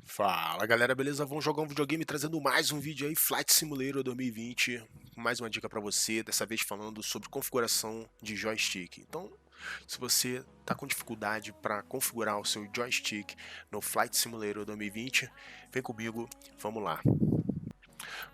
Fala galera, beleza? Vamos jogar um videogame trazendo mais um vídeo aí, Flight Simulator 2020, mais uma dica para você, dessa vez falando sobre configuração de joystick. Então, se você está com dificuldade para configurar o seu joystick no Flight Simulator 2020, vem comigo, vamos lá.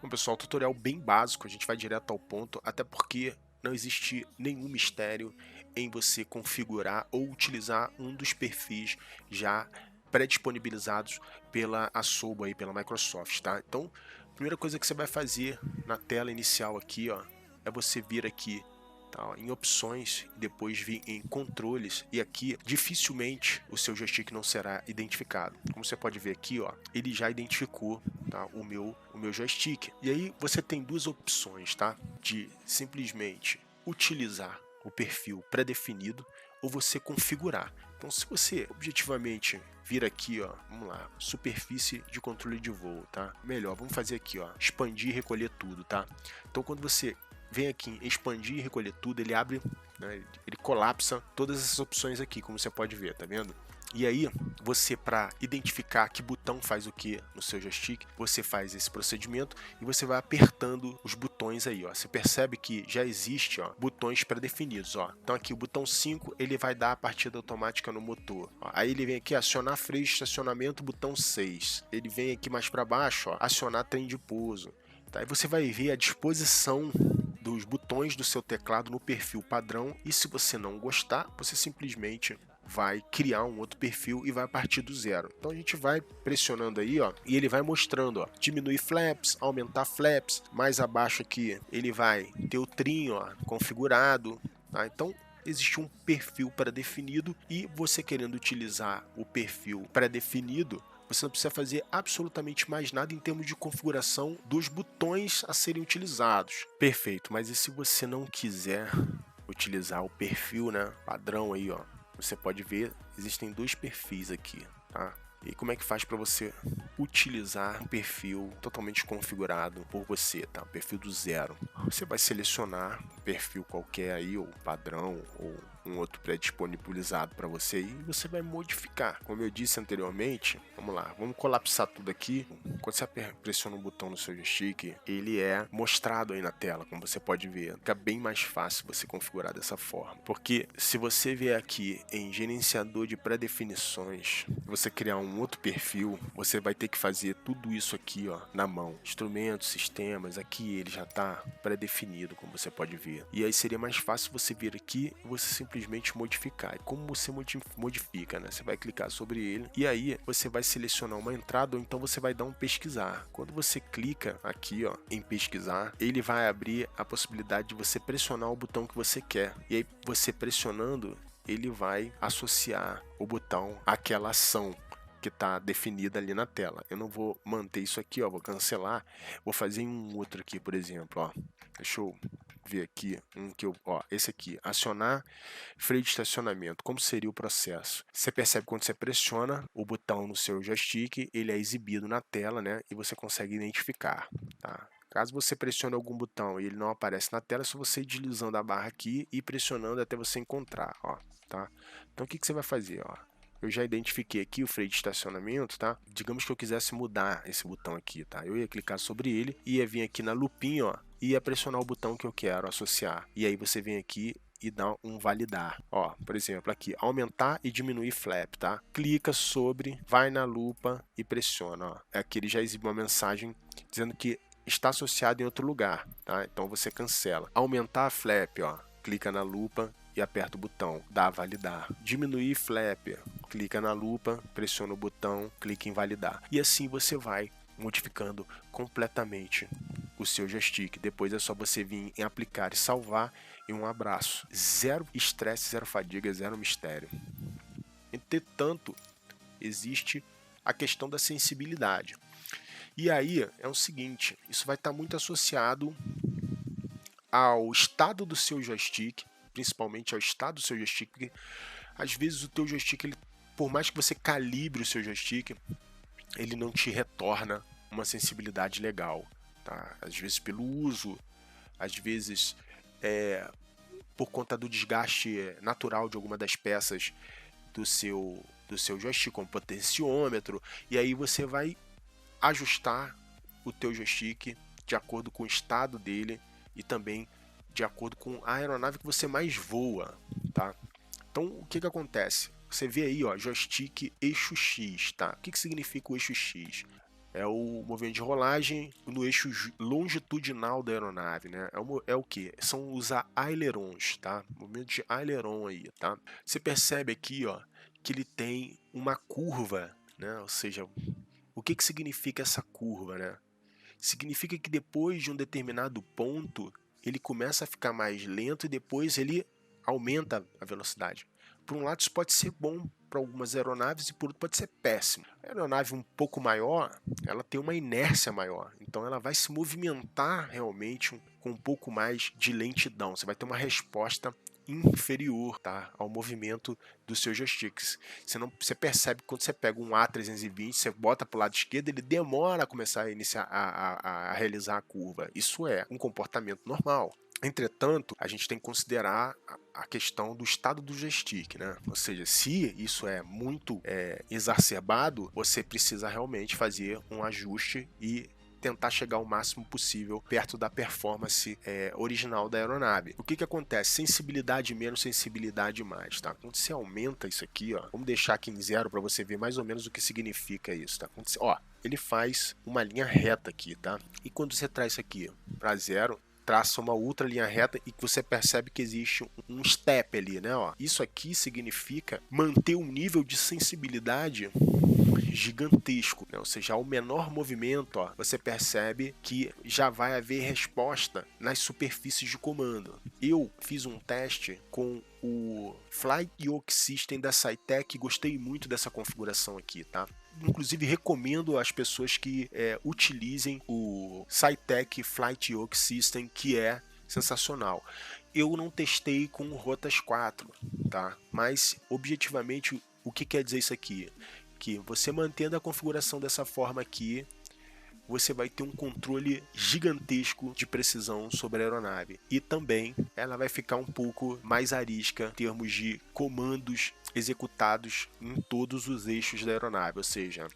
Bom pessoal, tutorial bem básico, a gente vai direto ao ponto, até porque não existe nenhum mistério em você configurar ou utilizar um dos perfis já pré-disponibilizados pela Asobo aí, pela Microsoft, tá? Então, a primeira coisa que você vai fazer na tela inicial aqui, ó, é você vir aqui, tá, ó, em opções, depois vir em controles, e aqui dificilmente o seu joystick não será identificado. Como você pode ver aqui, ó, ele já identificou, tá, o meu joystick. E aí você tem duas opções, tá, de simplesmente utilizar o perfil pré-definido ou você configurar. Então, se você objetivamente vir aqui, ó, vamos lá, superfície de controle de voo, tá? Melhor, vamos fazer aqui, ó, expandir e recolher tudo, tá? Então, quando você vem aqui em expandir e recolher tudo, ele abre, né, ele colapsa todas essas opções aqui, como você pode ver, tá vendo? E aí, você, para identificar que botão faz o que no seu joystick, você faz esse procedimento e você vai apertando os botões aí, ó. Você percebe que já existe, ó, botões pré-definidos, ó. Então aqui o botão 5, ele vai dar a partida automática no motor. Ó. Aí ele vem aqui acionar freio de estacionamento, botão 6. Ele vem aqui mais para baixo, ó, acionar trem de pouso. Tá? Aí você vai ver a disposição dos botões do seu teclado no perfil padrão, e se você não gostar, você simplesmente vai criar um outro perfil e vai partir do zero. Então a gente vai pressionando aí, ó, e ele vai mostrando, ó, diminuir flaps, aumentar flaps. Mais abaixo aqui ele vai ter o trim, ó, configurado, tá? Então existe um perfil pré-definido, e você querendo utilizar o perfil pré-definido, você não precisa fazer absolutamente mais nada em termos de configuração dos botões a serem utilizados. Perfeito, mas e se você não quiser utilizar o perfil, né, padrão aí, ó? Você pode ver, existem dois perfis aqui, tá? E como é que faz para você utilizar um perfil totalmente configurado por você, tá? O perfil do zero. Você vai selecionar um perfil qualquer aí, ou padrão, ou um outro pré-disponibilizado para você, e você vai modificar. Como eu disse anteriormente, vamos lá, vamos colapsar tudo aqui. Quando você pressiona um botão no seu joystick, ele é mostrado aí na tela, como você pode ver. Fica bem mais fácil você configurar dessa forma. Porque se você vier aqui em gerenciador de pré-definições, você criar um outro perfil, você vai ter que fazer tudo isso aqui, ó, na mão. Instrumentos, sistemas, aqui ele já está pré-definido, como você pode ver. E aí seria mais fácil você vir aqui e você simplesmente modificar. E como você modifica, né? Você vai clicar sobre ele e aí você vai selecionar uma entrada, ou então você vai dar um pesquisar. Quando você clica aqui, ó, em pesquisar, ele vai abrir a possibilidade de você pressionar o botão que você quer. E aí você pressionando, ele vai associar o botão àquela ação que está definida ali na tela. Eu não vou manter isso aqui, ó, vou cancelar, vou fazer um outro aqui, por exemplo, ó. Deixa eu ver aqui um que eu, ó, esse aqui, acionar freio de estacionamento. Como seria o processo? Você percebe quando você pressiona o botão no seu joystick, ele é exibido na tela, né? E você consegue identificar, tá? Caso você pressione algum botão e ele não aparece na tela, é só você ir deslizando a barra aqui e pressionando até você encontrar, ó, tá? Então o que você vai fazer, ó? Eu já identifiquei aqui o freio de estacionamento, tá? Digamos que eu quisesse mudar esse botão aqui, tá? Eu ia clicar sobre ele, ia vir aqui na lupinha, ó, e ia pressionar o botão que eu quero associar. E aí você vem aqui e dá um validar. Ó, por exemplo, aqui, aumentar e diminuir flap, tá? Clica sobre, vai na lupa e pressiona, ó. Aqui ele já exibe uma mensagem dizendo que está associado em outro lugar, tá? Então você cancela. Aumentar a flap, ó, clica na lupa e aperta o botão, dá validar. Diminuir flap, clica na lupa, pressiona o botão, clica em validar. E assim você vai modificando completamente o seu joystick. Depois é só você vir em aplicar e salvar, e um abraço. Zero estresse, zero fadiga, zero mistério. Entretanto, existe a questão da sensibilidade. E aí é o seguinte, isso vai estar muito associado ao estado do seu joystick, principalmente ao estado do seu joystick, porque às vezes o teu joystick, ele, por mais que você calibre o seu joystick, ele não te retorna uma sensibilidade legal, tá? Às vezes pelo uso, às vezes por conta do desgaste natural de alguma das peças do seu do seu joystick, como potenciômetro, e aí você vai ajustar o teu joystick de acordo com o estado dele e também de acordo com a aeronave que você mais voa, tá? Então, o que acontece? Você vê aí, ó, joystick eixo X, tá? O que significa o eixo X? É o movimento de rolagem no eixo longitudinal da aeronave, né? É o que? São os ailerons, tá? Movimento de aileron aí, tá? Você percebe aqui, ó, que ele tem uma curva, né? Ou seja, o que significa essa curva, né? Significa que depois de um determinado ponto, ele começa a ficar mais lento e depois ele aumenta a velocidade. Por um lado, isso pode ser bom para algumas aeronaves e por outro pode ser péssimo. A aeronave um pouco maior, ela tem uma inércia maior, então ela vai se movimentar realmente com um pouco mais de lentidão. Você vai ter uma resposta inferior, tá, ao movimento dos seus joysticks. Você percebe que quando você pega um A320, você bota para o lado esquerdo, ele demora a começar a iniciar a realizar a curva. Isso é um comportamento normal. Entretanto, a gente tem que considerar a questão do estado do joystick, né? Ou seja, se isso é muito exacerbado, você precisa realmente fazer um ajuste e tentar chegar o máximo possível perto da performance original da aeronave. O que acontece? Sensibilidade menos, sensibilidade mais, tá? Quando você aumenta isso aqui, ó, vamos deixar aqui em 0 para você ver mais ou menos o que significa isso, tá? Ó, ele faz uma linha reta aqui, tá? E quando você traz isso aqui para 0, traça uma outra linha reta e você percebe que existe um step ali, né? Ó. Isso aqui significa manter um nível de sensibilidade gigantesco, né? Ou seja, ao menor movimento, ó, você percebe que já vai haver resposta nas superfícies de comando. Eu fiz um teste com o Fly Yoke System da Cytec e gostei muito dessa configuração aqui, tá? Inclusive recomendo às pessoas que utilizem o Cytec Flight Yoke System, que é sensacional. Eu não testei com Rotas 4, tá? Mas objetivamente o que quer dizer isso aqui? Que você mantendo a configuração dessa forma aqui, você vai ter um controle gigantesco de precisão sobre a aeronave. E também ela vai ficar um pouco mais arisca em termos de comandos executados em todos os eixos da aeronave, ou seja,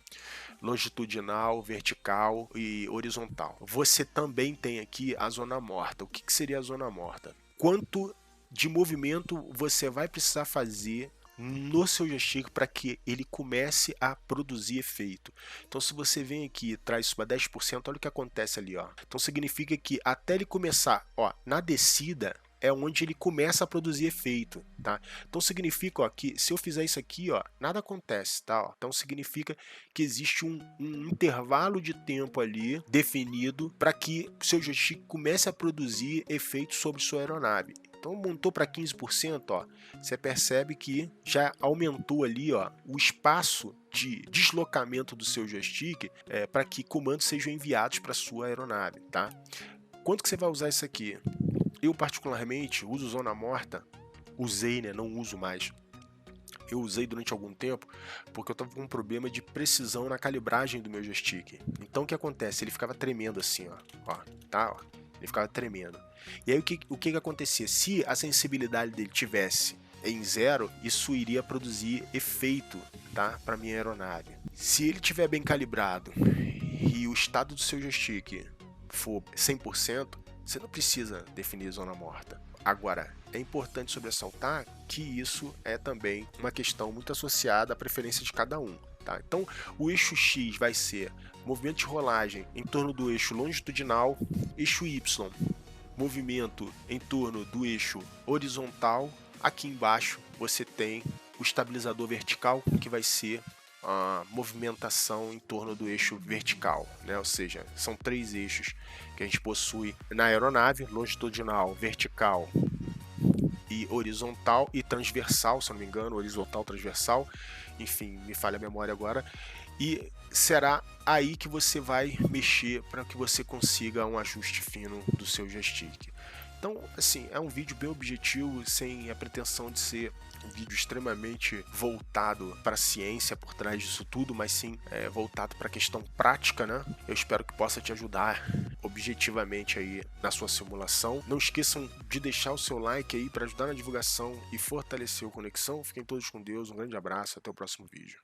longitudinal, vertical e horizontal. Você também tem aqui a zona morta. O que seria a zona morta? Quanto de movimento você vai precisar fazer no seu joystick para que ele comece a produzir efeito. Então, se você vem aqui e traz isso para 10%, olha o que acontece ali, ó. Então significa que até ele começar, ó, na descida é onde ele começa a produzir efeito, tá? Então significa, ó, que se eu fizer isso aqui, ó, nada acontece, tá? Ó. Então significa que existe um intervalo de tempo ali definido para que o seu joystick comece a produzir efeito sobre sua aeronave. Então montou para 15%, ó, você percebe que já aumentou ali, ó, o espaço de deslocamento do seu joystick para que comandos sejam enviados para sua aeronave, tá? Quanto que você vai usar isso aqui? Eu particularmente uso zona morta, usei, né, não uso mais. Eu usei durante algum tempo porque eu estava com um problema de precisão na calibragem do meu joystick. Então o que acontece? Ele ficava tremendo assim, ó, tá? Ó. Ele ficava tremendo. E aí o que acontecia? Se a sensibilidade dele tivesse em 0, isso iria produzir efeito, tá, para minha aeronave. Se ele estiver bem calibrado e o estado do seu joystick for 100%, você não precisa definir zona morta. Agora, é importante sobressaltar que isso é também uma questão muito associada à preferência de cada um. Tá? Então, o eixo X vai ser movimento de rolagem em torno do eixo longitudinal, eixo Y, movimento em torno do eixo horizontal. Aqui embaixo você tem o estabilizador vertical, que vai ser a movimentação em torno do eixo vertical, né? Ou seja, são 3 eixos que a gente possui na aeronave: longitudinal, vertical e horizontal, e transversal, se não me engano, horizontal, transversal, enfim, me falha a memória agora. E será aí que você vai mexer para que você consiga um ajuste fino do seu joystick. Então, assim, é um vídeo bem objetivo, sem a pretensão de ser um vídeo extremamente voltado para a ciência por trás disso tudo, mas sim voltado para a questão prática, né? Eu espero que possa te ajudar objetivamente aí na sua simulação. Não esqueçam de deixar o seu like aí para ajudar na divulgação e fortalecer o Conexão. Fiquem todos com Deus, um grande abraço, até o próximo vídeo.